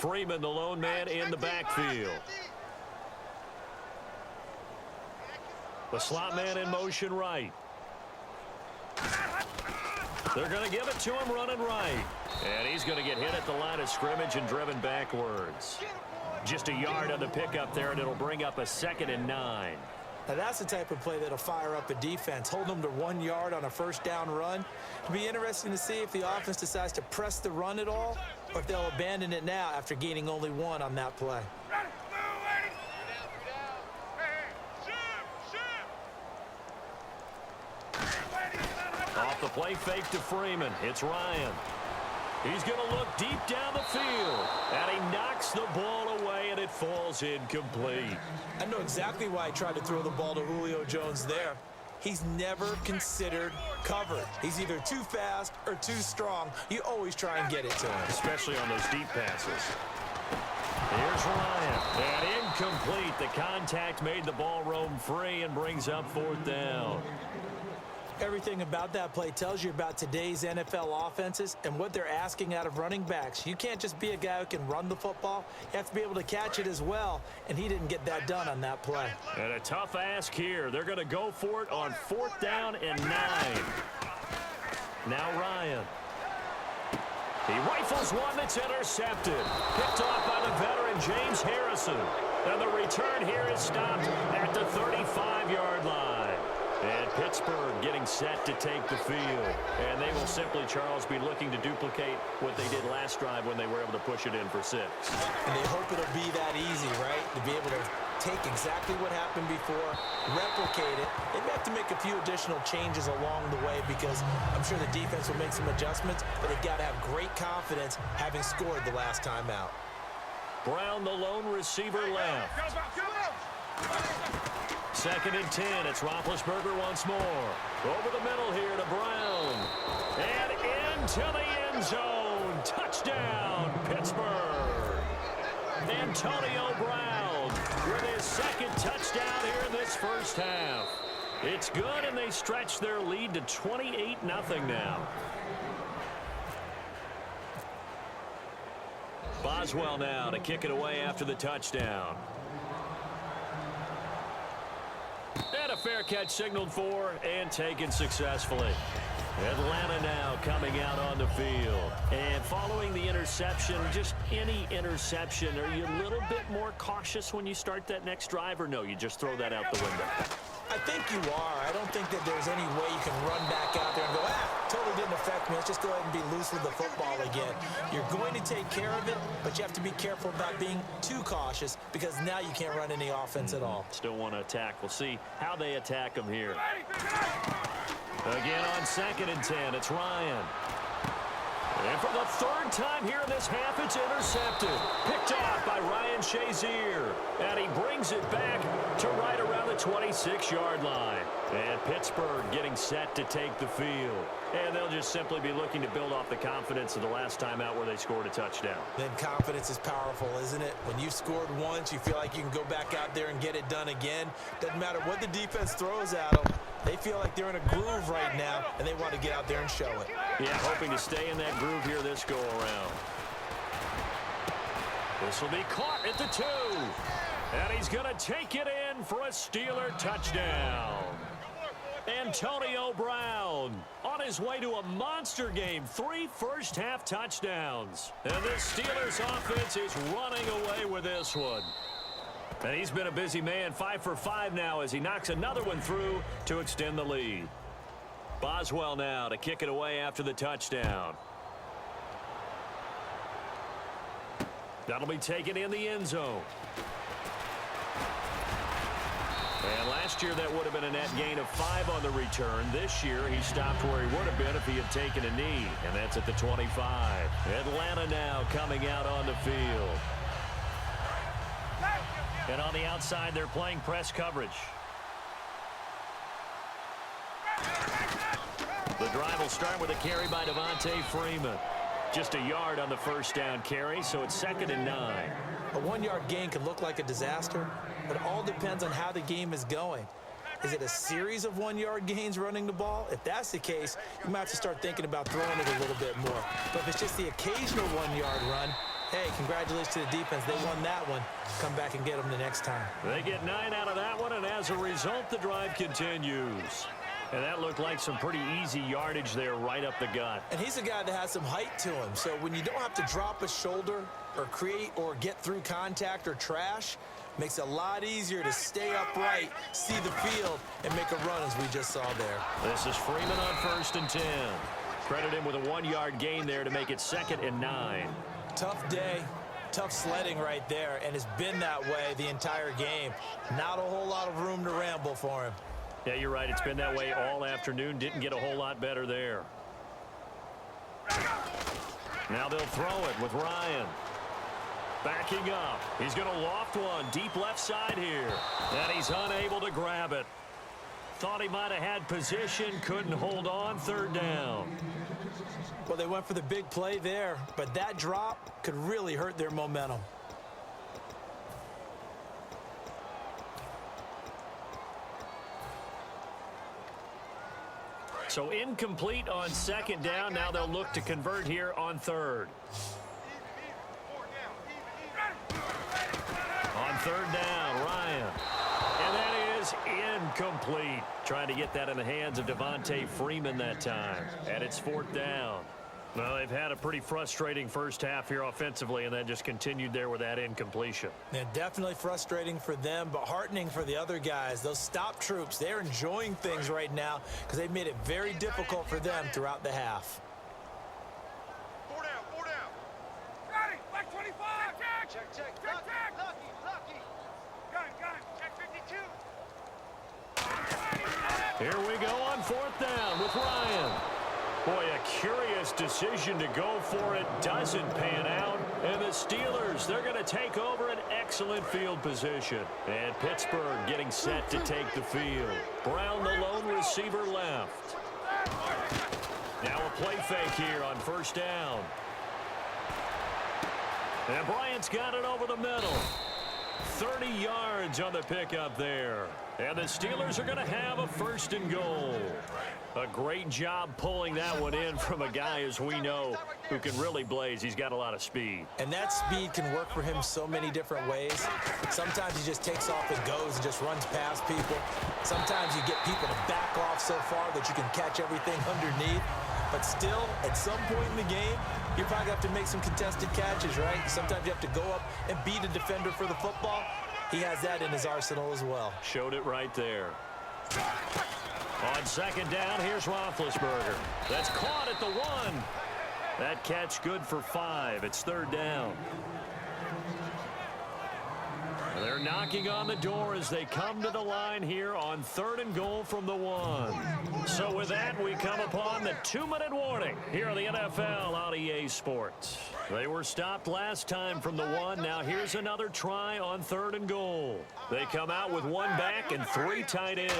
Freeman, the lone man in the backfield. The slot man in motion right. They're going to give it to him running right. And he's going to get hit at the line of scrimmage and driven backwards. Just a yard on the pickup there, and it'll bring up a 2nd and 9. Now that's the type of play that'll fire up a defense. Hold them to 1 yard on a first down run. It'll be interesting to see if the offense decides to press the run at all, or if they'll abandon it now after gaining only 1 on that play. Off the play fake to Freeman. It's Ryan. He's going to look deep down the field. And he knocks the ball away, and it falls incomplete. I know exactly why I tried to throw the ball to Julio Jones there. He's never considered covered. He's either too fast or too strong. You always try and get it to him. Especially on those deep passes. Here's Ryan. And incomplete. The contact made the ball roam free and brings up 4th down. Everything about that play tells you about today's NFL offenses and what they're asking out of running backs. You can't just be a guy who can run the football. You have to be able to catch it as well, and he didn't get that done on that play. And a tough ask here. They're going to go for it on 4th down and 9. Now Ryan. He rifles one that's intercepted. Picked off by the veteran James Harrison. And the return here is stopped at the 35-yard line. And Pittsburgh getting set to take the field. And they will simply, Charles, be looking to duplicate what they did last drive when they were able to push it in for 6. And they hope it'll be that easy, right? To be able to take exactly what happened before, replicate it. They may have to make a few additional changes along the way because I'm sure the defense will make some adjustments, but they've got to have great confidence having scored the last time out. Brown, the lone receiver left. 2nd and 10. It's Roethlisberger once more. Over the middle here to Brown. And into the end zone. Touchdown, Pittsburgh. Antonio Brown with his 2nd touchdown here in this first half. It's good, and they stretch their lead to 28-0 now. Boswell now to kick it away after the touchdown. And a fair catch signaled for and taken successfully. Atlanta now coming out on the field. And following the interception, just any interception, are you a little bit more cautious when you start that next drive, or no, you just throw that out the window? I think you are. I don't think that there's any way you can run back out there and go, totally didn't affect me. Let's just go ahead and be loose with the football again. You're going to take care of it, but you have to be careful about being too cautious because now you can't run any offense at all. Still want to attack. We'll see how they attack them here. Again on 2nd and 10, it's Ryan. And for the 3rd time here in this half, it's intercepted. Picked off by Ryan Shazier. And he brings it back to right around the 26-yard line. And Pittsburgh getting set to take the field. And they'll just simply be looking to build off the confidence of the last time out where they scored a touchdown. Then confidence is powerful, isn't it? When you've scored once, you feel like you can go back out there and get it done again. Doesn't matter what the defense throws at them. They feel like they're in a groove right now, and they want to get out there and show it. Yeah, hoping to stay in that groove here this go-around. This will be caught at the 2. And he's going to take it in for a Steeler touchdown. Antonio Brown on his way to a monster game. 3 first-half touchdowns. And this Steelers offense is running away with this one. And he's been a busy man, 5 for 5 now as he knocks another one through to extend the lead. Boswell now to kick it away after the touchdown. That'll be taken in the end zone. And last year that would have been a net gain of 5 on the return. This year he stopped where he would have been if he had taken a knee. And that's at the 25. Atlanta now coming out on the field. And on the outside, they're playing press coverage. The drive will start with a carry by Devontae Freeman. Just a yard on the first down carry, so it's 2nd and 9. A 1-yard gain can look like a disaster, but it all depends on how the game is going. Is it a series of 1-yard gains running the ball? If that's the case, you might have to start thinking about throwing it a little bit more. But if it's just the occasional 1-yard run, hey, congratulations to the defense. They won that one. Come back and get them the next time. They get 9 out of that one, and as a result, the drive continues. And that looked like some pretty easy yardage there right up the gut. And he's a guy that has some height to him. So when you don't have to drop a shoulder or create or get through contact or trash, makes it a lot easier to stay upright, see the field, and make a run as we just saw there. This is Freeman on 1st and 10. Credit him with a 1-yard gain there to make it 2nd and 9. Tough day, tough sledding right there, and it's been that way the entire game. Not a whole lot of room to ramble for him. Yeah, you're right. It's been that way all afternoon. Didn't get a whole lot better there. Now they'll throw it with Ryan. Backing up. He's going to loft one deep left side here. And he's unable to grab it. Thought he might have had position. Couldn't hold on. 3rd down. Well, they went for the big play there, but that drop could really hurt their momentum. So incomplete on 2nd down. Now they'll look to convert here on 3rd. On 3rd down, Ryan. And that is incomplete. Trying to get that in the hands of Devontae Freeman that time. And it's 4th down. Well, they've had a pretty frustrating first half here offensively, and then just continued there with that incompletion. Yeah, definitely frustrating for them, but heartening for the other guys. Those stop troops, they're enjoying things right now because they've made it very difficult for them throughout the half. 4 down, 4 down. Got it, black 25. Check. Lucky. Gun, check 52. Here we go on 4th down with Ryan. Boy, a curious decision to go for it. Doesn't pan out. And the Steelers, they're going to take over an excellent field position. And Pittsburgh getting set to take the field. Brown, the lone receiver, left. Now a play fake here on 1st down. And Bryant's got it over the middle. 30 yards on the pickup there. And the Steelers are going to have a 1st and goal. A great job pulling that one in from a guy, as we know, who can really blaze. He's got a lot of speed. And that speed can work for him so many different ways. Sometimes he just takes off and goes and just runs past people. Sometimes you get people to back off so far that you can catch everything underneath. But still, at some point in the game, you probably have to make some contested catches, right? Sometimes you have to go up and beat a defender for the football. He has that in his arsenal as well. Showed it right there. On 2nd down, here's Roethlisberger. That's caught at the 1. That catch good for 5. It's 3rd down. They're knocking on the door as they come to the line here on 3rd and goal from the 1. So with that, we come upon the 2-minute warning here on the NFL on EA Sports. They were stopped last time from the 1. Now here's another try on 3rd and goal. They come out with 1 back and 3 tight ends.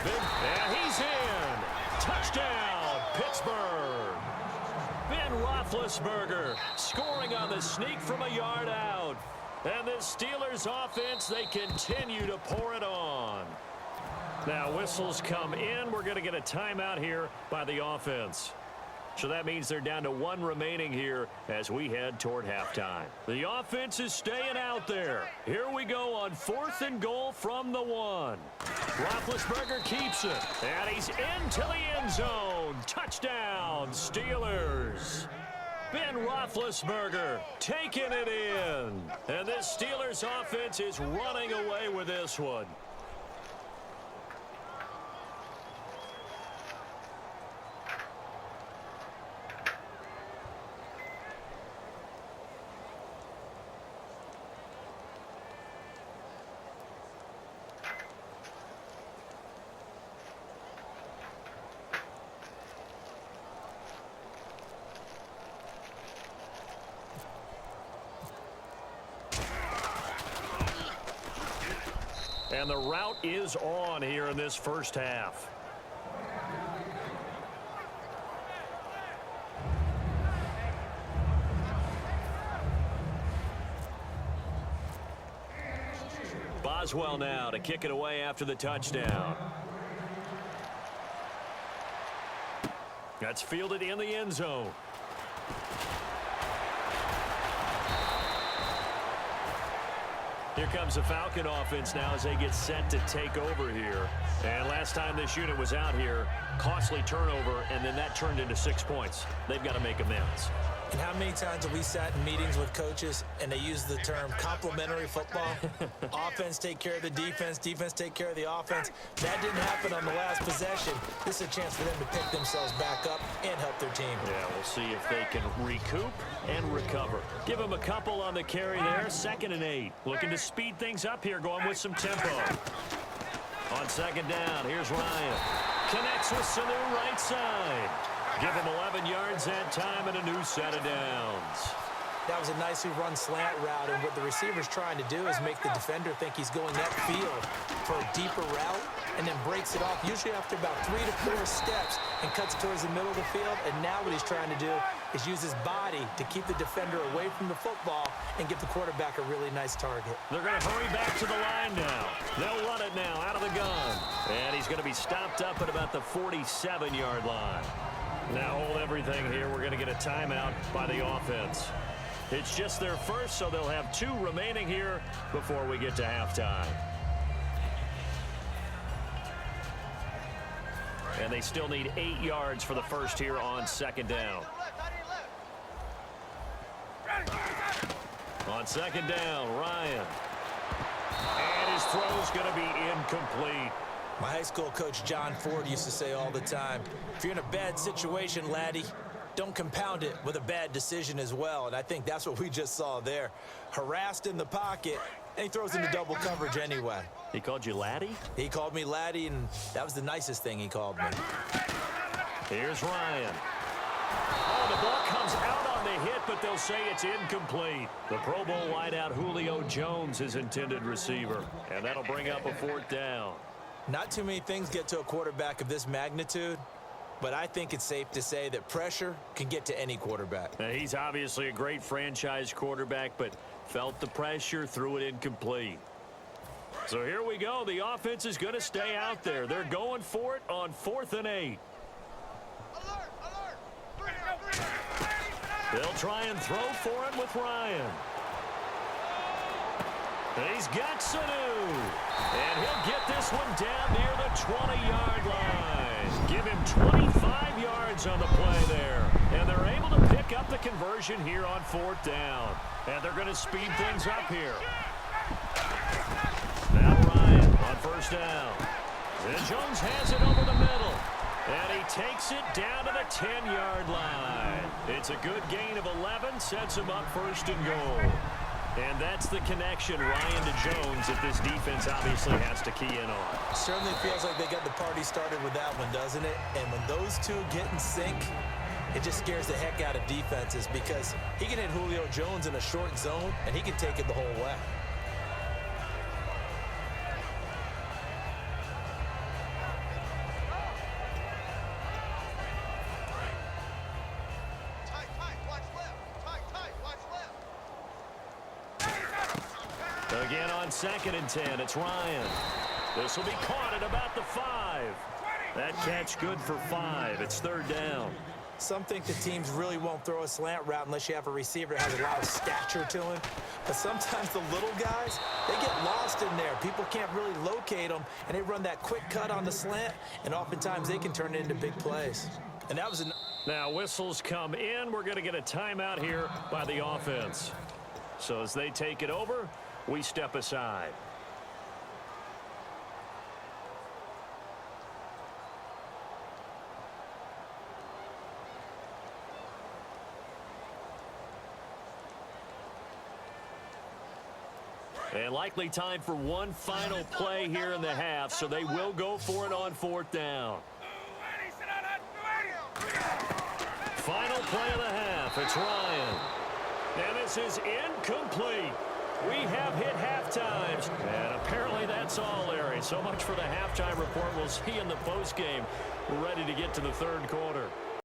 And he's in. Touchdown, Pittsburgh. Ben Roethlisberger scoring on the sneak from a yard out. And the Steelers offense, they continue to pour it on. Now whistles come in. We're going to get a timeout here by the offense. So that means they're down to 1 remaining here as we head toward halftime. The offense is staying out there. Here we go on 4th and goal from the 1. Roethlisberger keeps it. And he's into the end zone. Touchdown, Steelers. Ben Roethlisberger taking it in. And this Steelers offense is running away with this one. And the route is on here in this first half. Boswell now to kick it away after the touchdown. That's fielded in the end zone. Here comes the Falcon offense now as they get set to take over here. And last time this unit was out here, costly turnover, and then that turned into 6 points. They've got to make amends. And how many times have we sat in meetings with coaches and they use the term complementary football? Offense take care of the defense, defense take care of the offense. That didn't happen on the last possession. This is a chance for them to pick themselves back up and help their team. Yeah, we'll see if they can recoup and recover. Give them a couple on the carry there, 2nd and 8. Looking to speed things up here, going with some tempo. On 2nd down, here's Ryan. Connects with Sanu right side. Give him 11 yards that time and a new set of downs. That was a nicely run slant route, and what the receiver's trying to do is make the defender think he's going upfield for a deeper route and then breaks it off, usually after about 3 to 4 steps, and cuts towards the middle of the field. And now what he's trying to do is use his body to keep the defender away from the football and give the quarterback a really nice target. They're going to hurry back to the line now. They'll run it now out of the gun. And he's going to be stopped up at about the 47-yard line. Now hold everything here. We're going to get a timeout by the offense. It's just their first, so they'll have 2 remaining here before we get to halftime. And they still need 8 yards for the first here on 2nd down. On 2nd down, Ryan. And his throw's going to be incomplete. My high school coach, John Ford, used to say all the time, if you're in a bad situation, laddie, don't compound it with a bad decision as well. And I think that's what we just saw there. Harassed in the pocket, and he throws into double coverage anyway. He called you laddie? He called me laddie, and that was the nicest thing he called me. Here's Ryan. Oh, the ball comes out on the hit, but they'll say it's incomplete. The Pro Bowl wideout Julio Jones is intended receiver, and that'll bring up a 4th down. Not too many things get to a quarterback of this magnitude, but I think it's safe to say that pressure can get to any quarterback. Now, he's obviously a great franchise quarterback, but felt the pressure, threw it incomplete. So here we go. The offense is going to stay out there. They're going for it on 4th and 8. They'll try and throw for it with Ryan. He's got Sanu. And he'll get this one down near the 20-yard line. Give him 25 yards on the play there. And they're able to pick up the conversion here on 4th down. And they're going to speed things up here. Now Ryan on 1st down. And Jones has it over the middle. And he takes it down to the 10-yard line. It's a good gain of 11, sets him up 1st and goal. And that's the connection, Ryan to Jones, that this defense obviously has to key in on. Certainly feels like they got the party started with that one, doesn't it? And when those two get in sync, it just scares the heck out of defenses because he can hit Julio Jones in a short zone, and he can take it the whole way. Again on 2nd and 10, it's Ryan. This will be caught at about the 5. That catch good for 5. It's 3rd down. Some think the teams really won't throw a slant route unless you have a receiver that has a lot of stature to him. But sometimes the little guys, they get lost in there. People can't really locate them, and they run that quick cut on the slant, and oftentimes they can turn it into big plays. And that was Now whistles come in. We're going to get a timeout here by the offense. So as they take it over, we step aside. And likely time for one final play here in the half, so they will go for it on 4th down. Final play of the half. It's Ryan. And this is incomplete. We have hit halftimes. And apparently that's all, Larry. So much for the halftime report. We'll see you in the postgame. We're ready to get to the 3rd quarter.